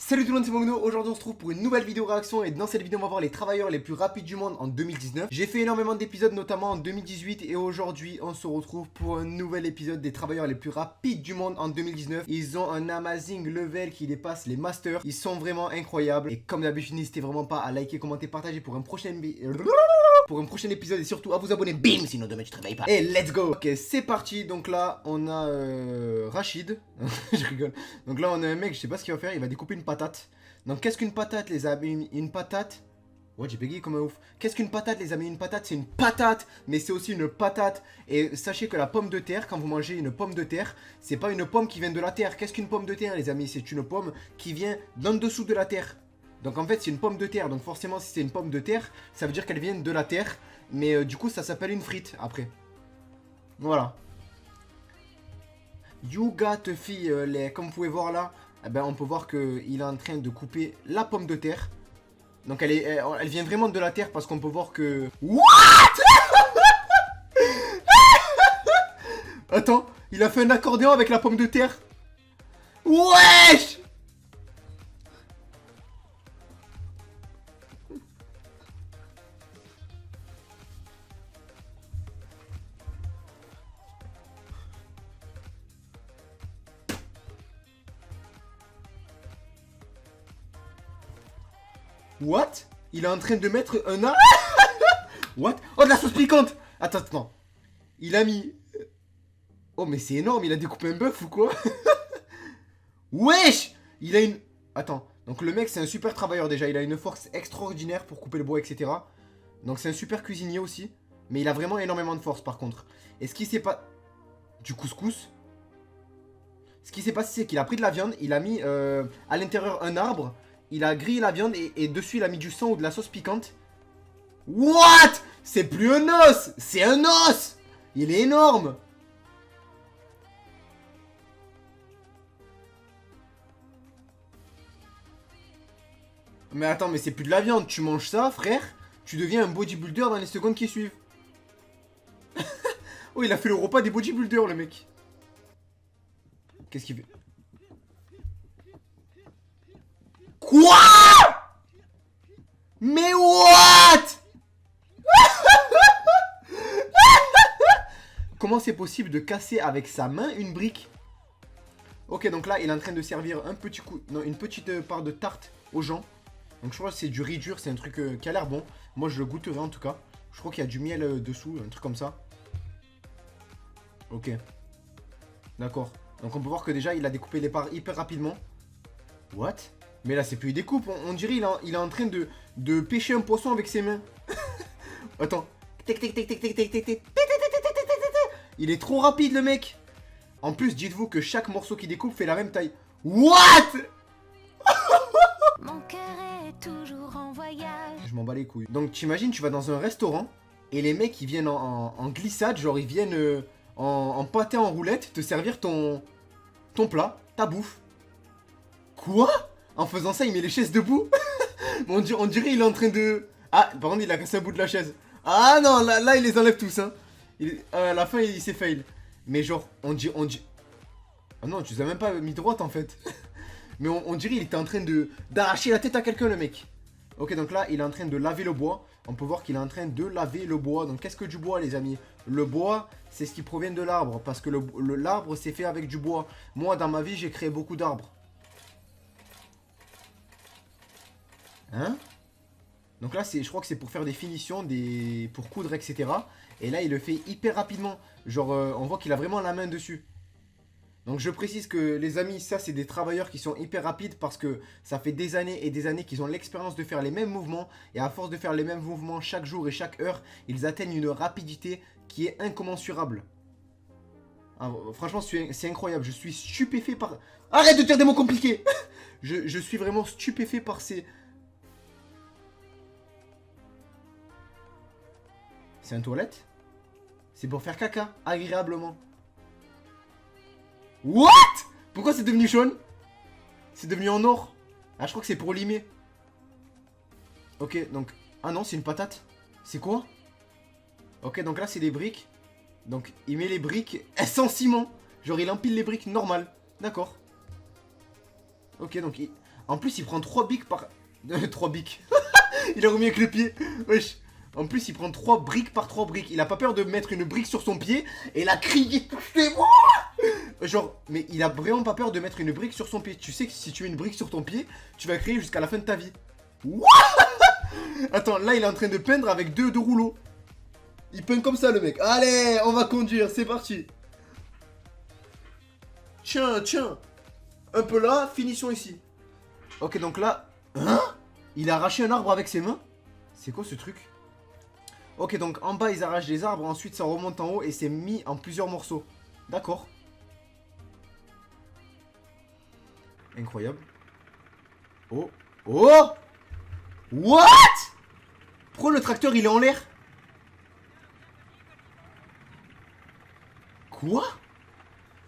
Salut tout le monde, c'est Mogno. Aujourd'hui on se trouve pour une nouvelle vidéo réaction. Et dans cette vidéo on va voir les travailleurs les plus rapides du monde en 2019. J'ai fait énormément d'épisodes notamment en 2018. Et aujourd'hui on se retrouve pour un nouvel épisode des travailleurs les plus rapides du monde en 2019. Ils ont un amazing level qui dépasse les masters. Ils sont vraiment incroyables. Et comme d'habitude n'hésitez vraiment pas à liker, commenter, partager pour un prochain épisode. Et surtout à vous abonner. Bim, sinon demain tu travailles pas. Et let's go. Ok, c'est parti. Donc là on a Rachid. Je rigole. Donc là on a un mec, je sais pas ce qu'il va faire. Il va découper une patate. Donc qu'est-ce qu'une patate les amis? Une patate. Ouais, j'ai bégayé comme un ouf. Qu'est-ce qu'une patate les amis? Une patate c'est une patate, mais c'est aussi une patate. Et sachez que la pomme de terre, quand vous mangez une pomme de terre, c'est pas une pomme qui vient de la terre. Qu'est-ce qu'une pomme de terre les amis? C'est une pomme qui vient d'en dessous de la terre. Donc en fait c'est une pomme de terre. Donc forcément si c'est une pomme de terre, ça veut dire qu'elle vient de la terre. Mais du coup ça s'appelle une frite après. Voilà. You got fille, comme vous pouvez voir là, eh ben, on peut voir qu'il est en train de couper la pomme de terre. Donc elle vient vraiment de la terre parce qu'on peut voir que... What? Attends, il a fait un accordéon avec la pomme de terre. Wesh! What? Il est en train de mettre un... What? Oh, de la sauce piquante! Attends, attends. Il a mis... Oh, mais c'est énorme, il a découpé un bœuf ou quoi? Wesh! Il a une... Attends, donc le mec c'est un super travailleur déjà. Il a une force extraordinaire pour couper le bois, etc. Donc c'est un super cuisinier aussi. Mais il a vraiment énormément de force par contre. Et ce qui s'est pas... Du couscous. Ce qui s'est passé c'est qu'il a pris de la viande. Il a mis à l'intérieur un arbre. Il a grillé la viande et dessus il a mis du sang ou de la sauce piquante. What? C'est plus un os! C'est un os! Il est énorme! Mais attends, mais c'est plus de la viande. Tu manges ça, frère, tu deviens un bodybuilder dans les secondes qui suivent. Oh, il a fait le repas des bodybuilders, le mec. Qu'est-ce qu'il fait? Quoi? Mais what? Comment c'est possible de casser avec sa main une brique? Ok, donc là, il est en train de servir un petit coup... Non, une petite part de tarte aux gens. Donc je crois que c'est du riz dur, c'est un truc qui a l'air bon. Moi, je le goûterai en tout cas. Je crois qu'il y a du miel dessous, un truc comme ça. Ok. D'accord. Donc on peut voir que déjà, il a découpé les parts hyper rapidement. What? Mais là, c'est plus il découpe. On dirait il est en train de pêcher un poisson avec ses mains. Attends. Il est trop rapide, le mec. En plus, dites-vous que chaque morceau qu'il découpe fait la même taille. What? Mon cœur est toujours en voyage. Je m'en bats les couilles. Donc t'imagines, tu vas dans un restaurant et les mecs ils viennent en glissade, genre ils viennent en pâté en roulette te servir ton plat, ta bouffe. Quoi? En faisant ça, il met les chaises debout. on dirait il est en train de... Ah, par contre il a cassé un bout de la chaise. Ah non, là il les enlève tous, hein. À la fin il s'est fail. Mais genre, on dit... Ah non, tu les as même pas mis droite en fait. Mais on dirait il était en train d'arracher la tête à quelqu'un, le mec. Ok, donc là, il est en train de laver le bois. On peut voir qu'il est en train de laver le bois. Donc, qu'est-ce que du bois, les amis? Le bois, c'est ce qui provient de l'arbre. Parce que l'arbre, c'est fait avec du bois. Moi, dans ma vie, j'ai créé beaucoup d'arbres. Hein? Donc là, je crois que c'est pour faire des finitions, pour coudre, etc. Et là, il le fait hyper rapidement. Genre, on voit qu'il a vraiment la main dessus. Donc je précise que les amis, ça c'est des travailleurs qui sont hyper rapides parce que ça fait des années et des années qu'ils ont l'expérience de faire les mêmes mouvements. Et à force de faire les mêmes mouvements chaque jour et chaque heure, ils atteignent une rapidité qui est incommensurable. Ah, franchement c'est incroyable, je suis stupéfait par... Arrête de dire des mots compliqués. je suis vraiment stupéfait par ces... C'est une toilette? C'est pour faire caca, agréablement. What? Pourquoi c'est devenu jaune? C'est devenu en or. Ah, je crois que c'est pour limer. Ok, donc... Ah non, c'est une patate. C'est quoi? Ok, donc là, c'est des briques. Donc, il met les briques sans ciment. Genre, il empile les briques normales. D'accord. Ok, donc en plus il prend 3 bics par... 3 bics. Il a remis avec le pied. Wesh. En plus il prend 3 briques par 3 briques. Il a pas peur de mettre une brique sur son pied. Et il a crié, touchez-moi. Genre, mais il a vraiment pas peur de mettre une brique sur son pied. Tu sais que si tu mets une brique sur ton pied, tu vas crier jusqu'à la fin de ta vie. What? Attends, là il est en train de peindre avec deux rouleaux. Il peint comme ça le mec. Allez, on va conduire, c'est parti. Tiens, tiens. Un peu là, finissons ici. Ok, donc là... Hein? Il a arraché un arbre avec ses mains? C'est quoi ce truc? Ok, donc en bas ils arrachent des arbres, ensuite ça remonte en haut et c'est mis en plusieurs morceaux. D'accord. Incroyable. Oh. Oh! What? Pourquoi le tracteur il est en l'air? Quoi?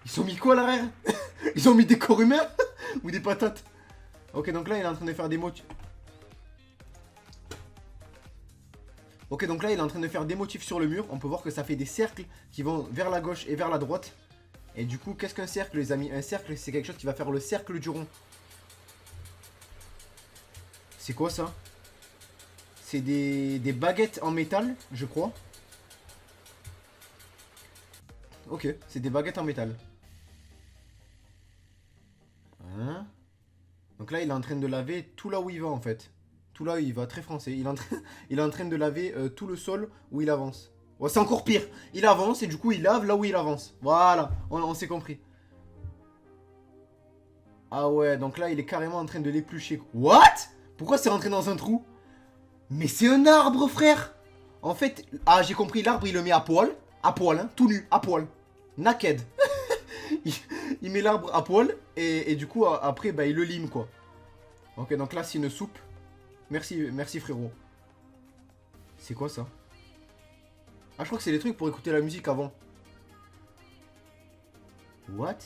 Ils ont mis quoi à l'arrière? Ils ont mis des corps humains? Ou des patates? Ok, donc là il est en train de faire des motifs. Ok, donc là il est en train de faire des motifs sur le mur. On peut voir que ça fait des cercles qui vont vers la gauche et vers la droite. Et du coup, qu'est-ce qu'un cercle, les amis? Un cercle, c'est quelque chose qui va faire le cercle du rond. C'est quoi ça? C'est des baguettes en métal, je crois. Ok, c'est des baguettes en métal. Hein? Donc là, il est en train de laver tout là où il va, en fait. Tout là où il va, très français. Il est en train de laver tout le sol où il avance. Ouais, c'est encore pire. Il avance et du coup, il lave là où il avance. Voilà, on s'est compris. Ah ouais, donc là, il est carrément en train de l'éplucher. What? Pourquoi c'est rentré dans un trou? Mais c'est un arbre, frère. En fait, ah, j'ai compris, l'arbre, il le met à poil. À poil, hein, tout nu, à poil. Naked. il met l'arbre à poil et du coup, après, bah, il le lime, quoi. Ok, donc là, c'est une soupe. Merci frérot. C'est quoi ça? Ah, je crois que c'est des trucs pour écouter la musique avant. What?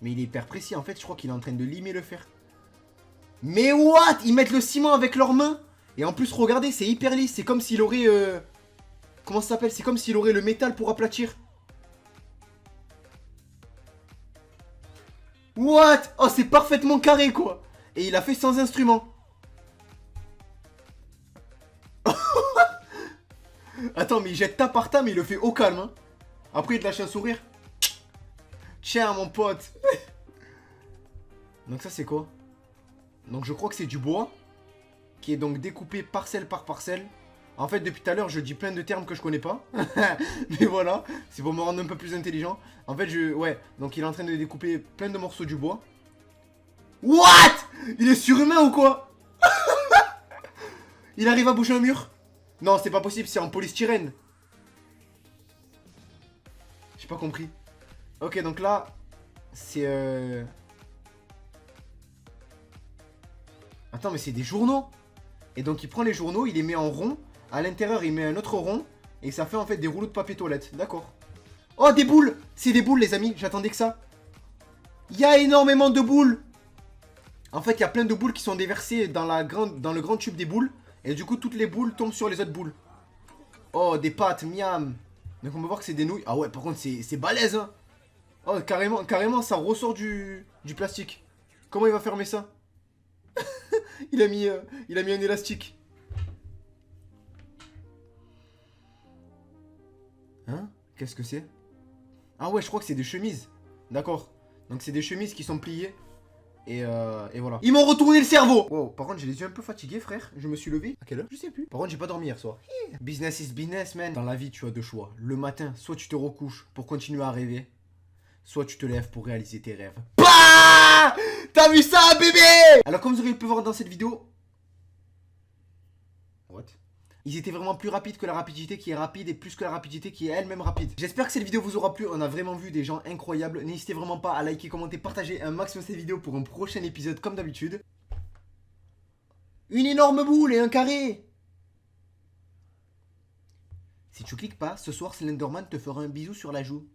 Mais il est hyper précis, en fait, je crois qu'il est en train de limer le fer. Mais what? Ils mettent le ciment avec leurs mains. Et en plus, regardez, c'est hyper lisse. C'est comme s'il aurait... Comment ça s'appelle? C'est comme s'il aurait le métal pour aplatir. What? Oh, c'est parfaitement carré, quoi. Et il a fait sans instrument. Attends, mais il jette tas par tas, mais il le fait au calme. Hein. Après, il te lâche un sourire. Tiens, mon pote. Donc ça, c'est quoi? Donc je crois que c'est du bois. Qui est donc découpé parcelle par parcelle. En fait, depuis tout à l'heure, je dis plein de termes que je connais pas. Mais voilà, c'est pour me rendre un peu plus intelligent. En fait, ouais, donc il est en train de découper plein de morceaux du bois. What? Il est surhumain ou quoi? Il arrive à bouger un mur? Non, c'est pas possible, c'est en polystyrène. J'ai pas compris. Ok, donc là, c'est... Attends, mais c'est des journaux. Et donc il prend les journaux, il les met en rond. À l'intérieur, il met un autre rond. Et ça fait en fait des rouleaux de papier toilette. D'accord. Oh, des boules! C'est des boules, les amis. J'attendais que ça. Il y a énormément de boules. En fait, il y a plein de boules qui sont déversées dans le grand tube des boules. Et du coup, toutes les boules tombent sur les autres boules. Oh, des pâtes, miam. Donc on peut voir que c'est des nouilles. Ah ouais, par contre, c'est balèze, hein. Oh, carrément, ça ressort du plastique. Comment il va fermer ça? il a mis un élastique. Hein? Qu'est-ce que c'est? Ah ouais, je crois que c'est des chemises. D'accord. Donc c'est des chemises qui sont pliées. Et voilà. Ils m'ont retourné le cerveau. Wow, par contre j'ai les yeux un peu fatigués, frère. Je me suis levé. À quelle heure? Je sais plus. Par contre j'ai pas dormi hier soir. Yeah. Business is business, man. Dans la vie tu as deux choix. Le matin, soit tu te recouches pour continuer à rêver, soit tu te lèves pour réaliser tes rêves. Bah! T'as vu ça, bébé? Alors comme vous aurez pu voir dans cette vidéo... What? Ils étaient vraiment plus rapides que la rapidité qui est rapide et plus que la rapidité qui est elle-même rapide. J'espère que cette vidéo vous aura plu. On a vraiment vu des gens incroyables. N'hésitez vraiment pas à liker, commenter, partager un maximum cette vidéo pour un prochain épisode comme d'habitude. Une énorme boule et un carré. Si tu cliques pas, ce soir Slenderman te fera un bisou sur la joue.